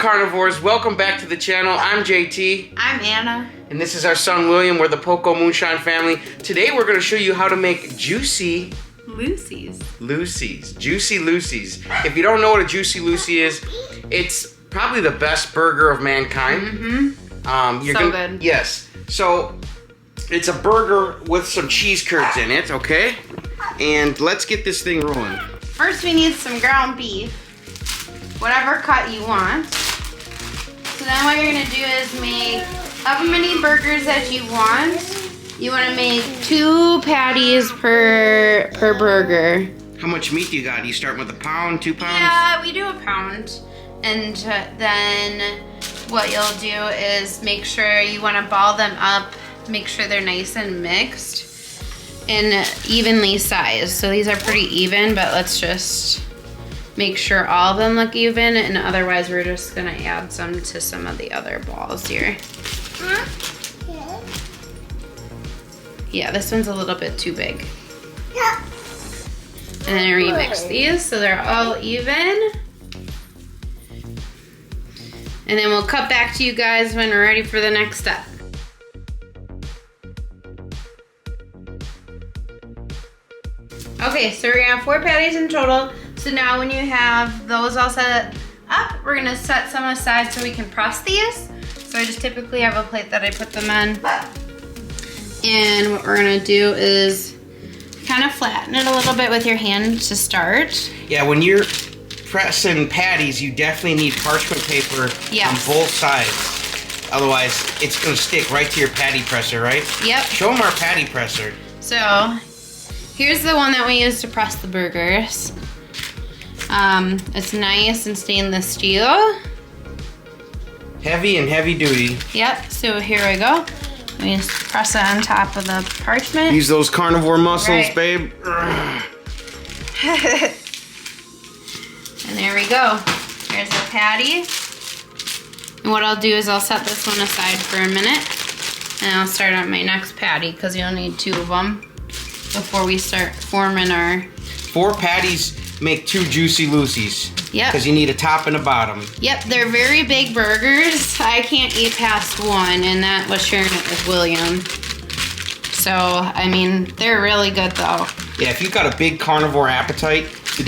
carnivores? Welcome back to the channel. I'm JT. I'm Anna. And this is our son William. We're the Poko Moonshine family. Today we're going to show you how to make juicy Lucy's. Juicy Lucy's. If you don't know what a Juicy Lucy is, it's probably the best burger of mankind. Good. Yes. So it's a burger with some cheese curds in it, okay? And let's get this thing rolling. First we need some ground beef. Whatever cut you want. So then what you're gonna do is make however many burgers that you want. You wanna make 2 patties per burger. How much meat do you got? You start with a pound, 2 pounds? Yeah, we do a pound. And then what you'll do is make sure you wanna ball them up, make sure they're nice and mixed and evenly sized. So these are pretty even, but let's just make sure all of them look even, and otherwise we're just gonna add some to some of the other balls here. Yeah, this one's a little bit too big. And then remix these so they're all even. And then we'll cut back to you guys when we're ready for the next step. Okay, so we're gonna have 4 patties in total. So now when you have those all set up, we're gonna set some aside so we can press these. So I just typically have a plate that I put them in. And what we're gonna do is kind of flatten it a little bit with your hand to start. Yeah, when you're pressing patties, you definitely need parchment paper on both sides. Otherwise, it's gonna stick right to your patty presser, right? Yep. Show them our patty presser. So here's the one that we use to press the burgers. It's nice and stainless steel. Heavy and heavy duty. Yep, so here we go. We just press it on top of the parchment. Use those carnivore muscles, babe. And there we go. Here's the patty. And what I'll do is I'll set this one aside for a minute. And I'll start on my next patty because you'll need 2 of them before we start forming our... 4 patties make 2 Juicy Lucy's. Yep. Because you need a top and a bottom. Yep, they're very big burgers. I can't eat past 1, and that was sharing it with William. So, I mean, they're really good though. Yeah, if you've got a big carnivore appetite, the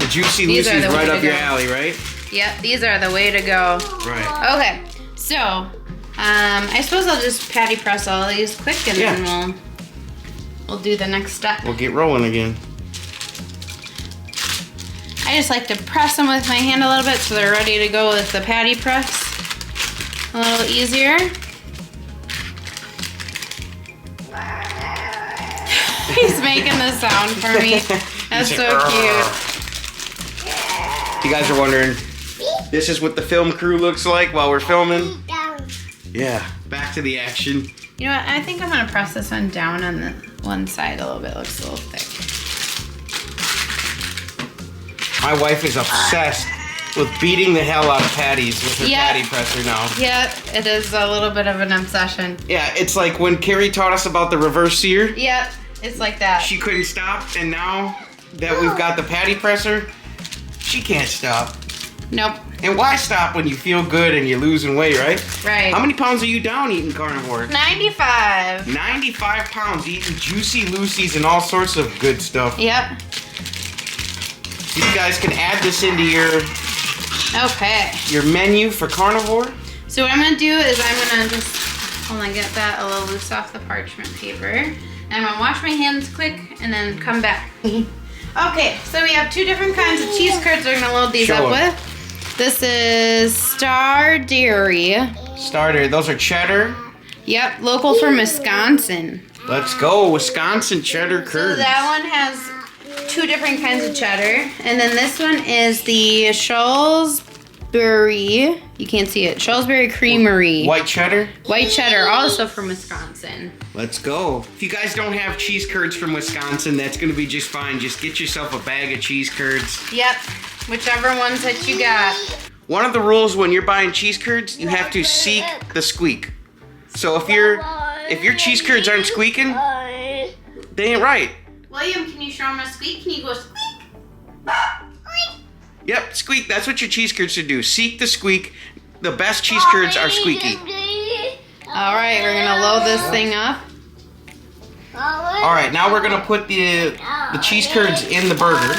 Juicy Lucy's right up your alley, right? Yep, these are the way to go. Right. Okay, so, I suppose I'll just patty press all of these quick, and then we'll do the next step. We'll get rolling again. I just like to press them with my hand a little bit so they're ready to go with the patty press a little easier. He's making the sound for me. That's so cute. You guys are wondering, this is what the film crew looks like while we're filming? Yeah, back to the action. You know what, I think I'm gonna press this one down on the one side a little bit. It looks a little thick. My wife is obsessed with beating the hell out of patties with her patty presser now. Yep, it is a little bit of an obsession. Yeah, it's like when Carrie taught us about the reverse sear. Yep, it's like that. She couldn't stop, and now that we've got the patty presser, she can't stop. Nope. And why stop when you feel good and you're losing weight, right? Right. How many pounds are you down eating carnivore? 95. 95 pounds eating Juicy Lucy's and all sorts of good stuff. Yep. You guys can add this into your menu for carnivore. So what I'm gonna do is I'm gonna just get that a little loose off the parchment paper. And I'm gonna wash my hands quick and then come back. Okay, so we have 2 different kinds of cheese curds we're gonna load these up with. This is Star Dairy. Star Dairy, those are cheddar. Yep, local from Wisconsin. Let's go, Wisconsin cheddar curds. So that one has 2 different kinds of cheddar. And then this one is the Salisbury, you can't see it, Salisbury Creamery. White cheddar? White cheddar, also from Wisconsin. Let's go. If you guys don't have cheese curds from Wisconsin, that's gonna be just fine. Just get yourself a bag of cheese curds. Yep, whichever ones that you got. One of the rules when you're buying cheese curds, you have to seek the squeak. So if your cheese curds aren't squeaking, they ain't right. William, can you show him a squeak? Can you go squeak? Yep, squeak. That's what your cheese curds should do. Seek the squeak. The best cheese curds are squeaky. All right, we're gonna load this thing up. All right, now we're gonna put the cheese curds in the burger.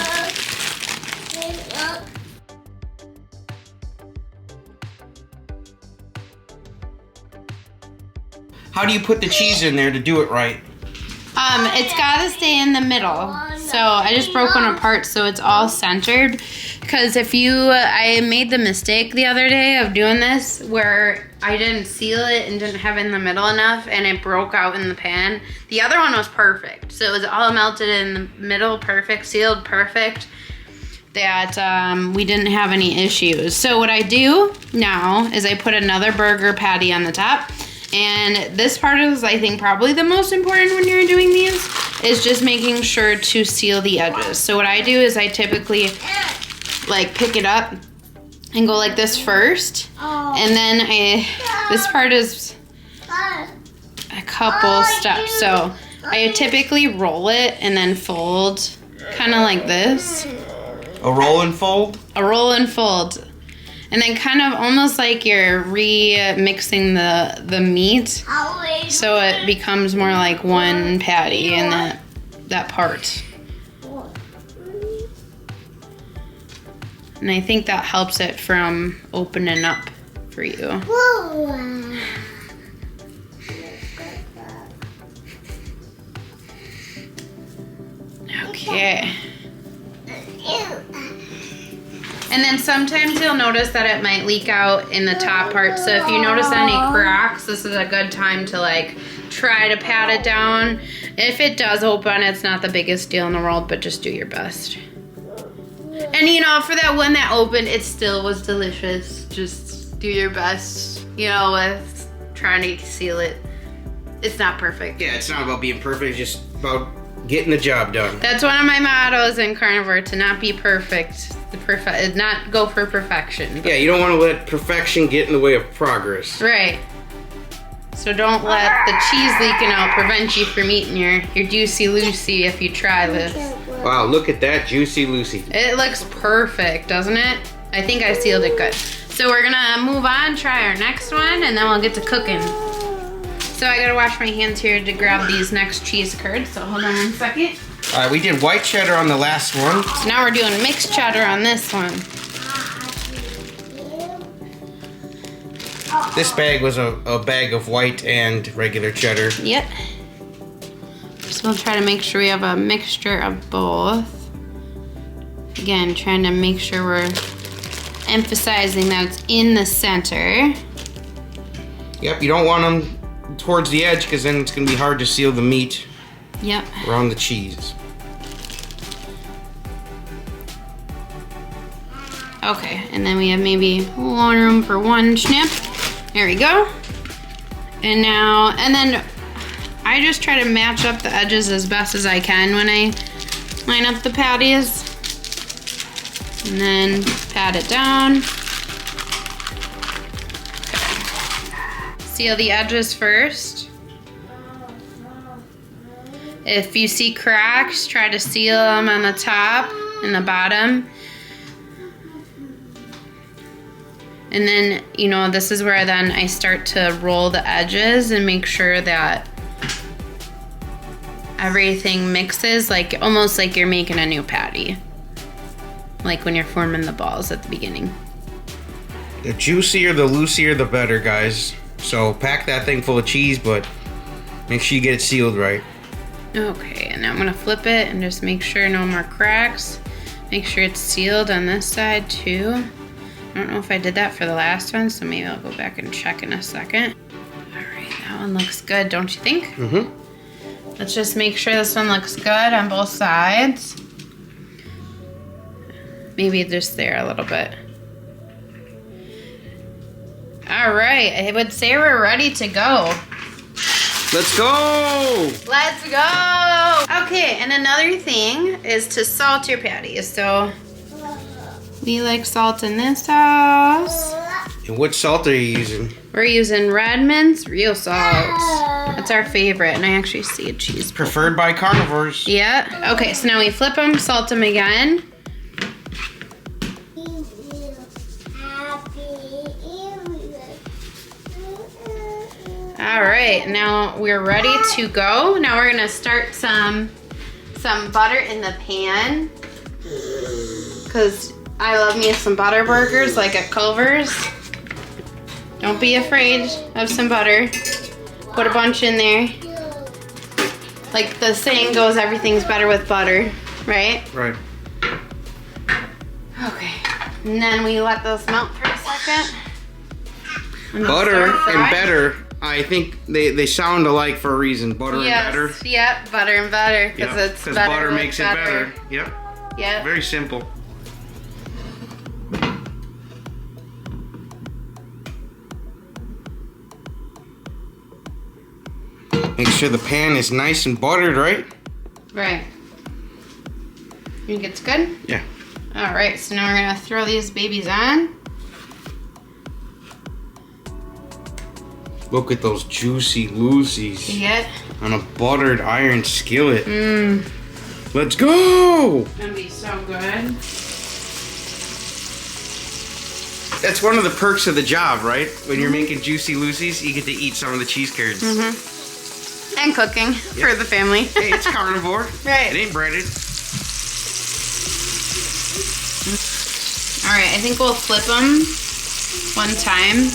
How do you put the cheese in there to do it right? It's gotta stay in the middle. So I just broke one apart so it's all centered. Because I made the mistake the other day of doing this where I didn't seal it and didn't have it in the middle enough and it broke out in the pan. The other one was perfect. So it was all melted in the middle, perfect, sealed, perfect. That we didn't have any issues. So what I do now is I put another burger patty on the top. And this part is, I think, probably the most important when you're doing these, is just making sure to seal the edges. So what I do is I typically like pick it up and go like this first. And then this part is a couple steps. So I typically roll it and then fold, kind of like this. A roll and fold? A roll and fold. And then kind of almost like you're remixing the meat, so it becomes more like one patty in that part. And I think that helps it from opening up for you. Okay. And then sometimes you'll notice that it might leak out in the top part. So if you notice any cracks, this is a good time to like try to pat it down. If it does open, it's not the biggest deal in the world, but just do your best. And you know, for that one that opened, it still was delicious. Just do your best, you know, with trying to seal it. It's not perfect. Yeah, it's not about being perfect, it's just about getting the job done. That's one of my mottos in carnivore, to not be perfect. Not go for perfection. Yeah, you don't want to let perfection get in the way of progress. Right. So don't let the cheese leaking out prevent you from eating your Juicy Lucy if you try this. Wow, look at that Juicy Lucy. It looks perfect, doesn't it? I think I sealed it good. So we're gonna move on, try our next one, and then we'll get to cooking. So I gotta wash my hands here to grab these next cheese curds, so hold on 1 second. All right, we did white cheddar on the last one. So now we're doing mixed cheddar on this one. This bag was a bag of white and regular cheddar. Yep. So we'll try to make sure we have a mixture of both. Again, trying to make sure we're emphasizing that it's in the center. Yep, you don't want them towards the edge because then it's going to be hard to seal the meat. Yep. Around the cheese. Okay, and then we have maybe one room for one snip. There we go. And then I just try to match up the edges as best as I can when I line up the patties. And then pat it down. Okay. Seal the edges first. If you see cracks, try to seal them on the top and the bottom. And then, you know, this is where then I start to roll the edges and make sure that everything mixes, like almost like you're making a new patty. Like when you're forming the balls at the beginning. The juicier, the loosier, the better, guys. So pack that thing full of cheese, but make sure you get it sealed right. Okay, and now I'm gonna flip it and just make sure no more cracks. Make sure it's sealed on this side too. I don't know if I did that for the last one, so maybe I'll go back and check in a second. All right, that one looks good, don't you think? Mm-hmm. Let's just make sure this one looks good on both sides. Maybe just there a little bit. All right, I would say we're ready to go. Let's go! Let's go! Okay, and another thing is to salt your patties. So we like salt in this house. And what salt are you using? We're using Redmond's real salt. That's our favorite, and I actually see a cheese. Preferred by carnivores. Yeah. Okay, so now we flip them, salt them again. All right, now we're ready to go. Now we're gonna start some butter in the pan, because I love me some butter burgers like at Culver's. Don't be afraid of some butter. Put a bunch in there. Like the saying goes, everything's better with butter, right? Right. Okay, and then we let those melt for a second. Butter and better, I think they sound alike for a reason. Butter and better. Yep, butter and better, because it's better butter makes it better. Yep. Yep. Very simple. Make sure the pan is nice and buttered, right? Right. You think it's good? Yeah. All right, so now we're gonna throw these babies on. Look at those juicy loosies. Yeah. On a buttered iron skillet. Mmm. Let's go! It's gonna be so good. That's one of the perks of the job, right? When you're making juicy loosies, you get to eat some of the cheese curds. And cooking for the family. Hey, it's carnivore. Right. It ain't breaded. All right, I think we'll flip them one time.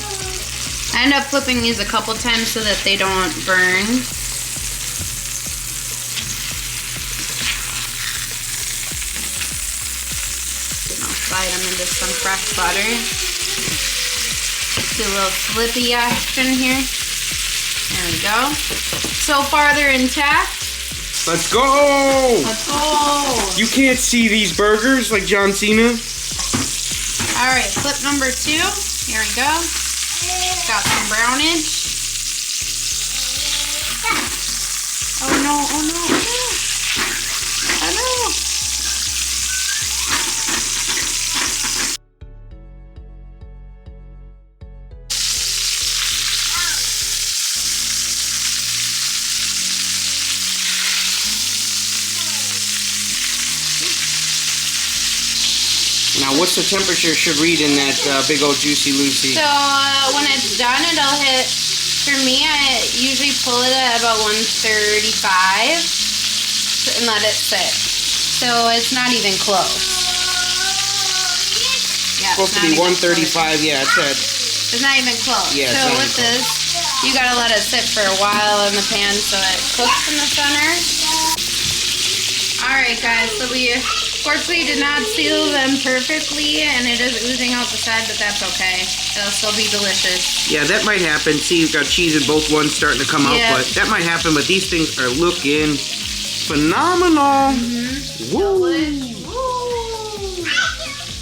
I end up flipping these a couple times so that they don't burn. I'll slide them into some fresh butter. Do a little flippy action here. There we go. So far they're intact. Let's go! Let's go! You can't see these burgers like John Cena. All right, flip number 2. Here we go. Got some brownage. Oh no, oh no, oh no. Oh no. Now, what's the temperature should read in that big old juicy Lucy? So when it's done, it'll hit, for me, I usually pull it at about 135 and let it sit. So it's not even close. Yeah, It's supposed to be 135, yeah, it said. It's not even close. Yeah, so with this, you gotta let it sit for a while in the pan so it cooks in the center. Alright guys, so we fortunately did not seal them perfectly and it is oozing out the side, but that's okay. It'll still be delicious. Yeah, that might happen. See, you've got cheese in both ones starting to come out, but that might happen, but these things are looking phenomenal. Woo!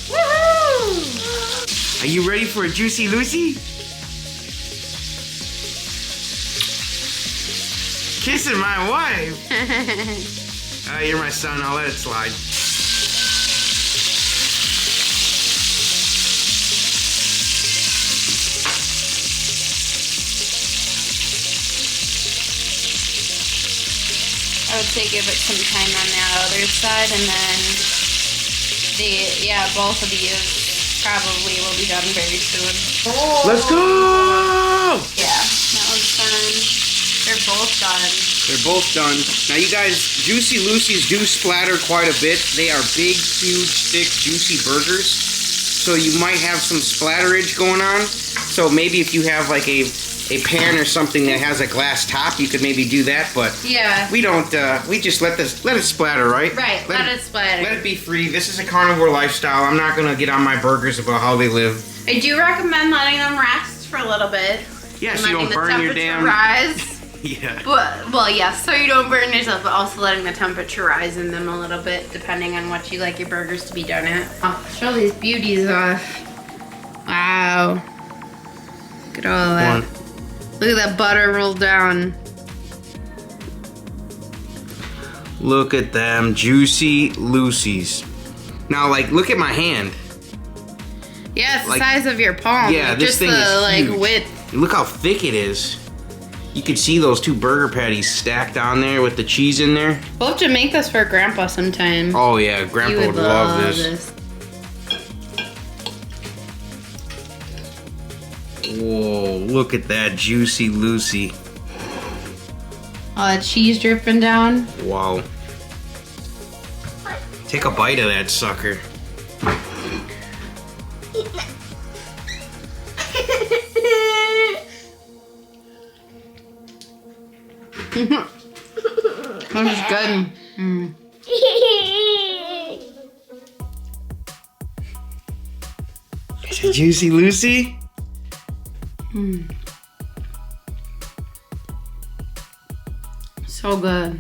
Woohoo! Are you ready for a juicy Lucy? Kissing my wife. You're my son. I'll let it slide. I would say give it some time on that other side, and then both of these probably will be done very soon. Let's go! Yeah, that one's done. They're both done. They're both done. Now you guys, Juicy Lucy's do splatter quite a bit. They are big, huge, thick, juicy burgers. So you might have some splatterage going on. So maybe if you have like a pan or something that has a glass top, you could maybe do that, but yeah, we don't, we just let it splatter, right? Right, let it splatter. Let it be free. This is a carnivore lifestyle. I'm not gonna get on my burgers about how they live. I do recommend letting them rest for a little bit. Yeah, so you don't burn your damn... rise. Yeah. But, well, yes, so you don't burn yourself, but also letting the temperature rise in them a little bit, depending on what you like your burgers to be done at. I'll show these beauties off. Wow. Look at all that. Look at that butter rolled down. Look at them juicy Lucy's. Now, like, look at my hand. Yeah, it's the size of your palm. Yeah, like, this just thing the, is like, huge. width. Look how thick it is. You can see those 2 burger patties stacked on there with the cheese in there. We'll have to make this for Grandpa sometime. Oh yeah, Grandpa would love this. Whoa, Look at that Juicy Lucy. All that cheese dripping down. Wow. Take a bite of that sucker. That is good. Mm. Is it Juicy Lucy? Mm. So good.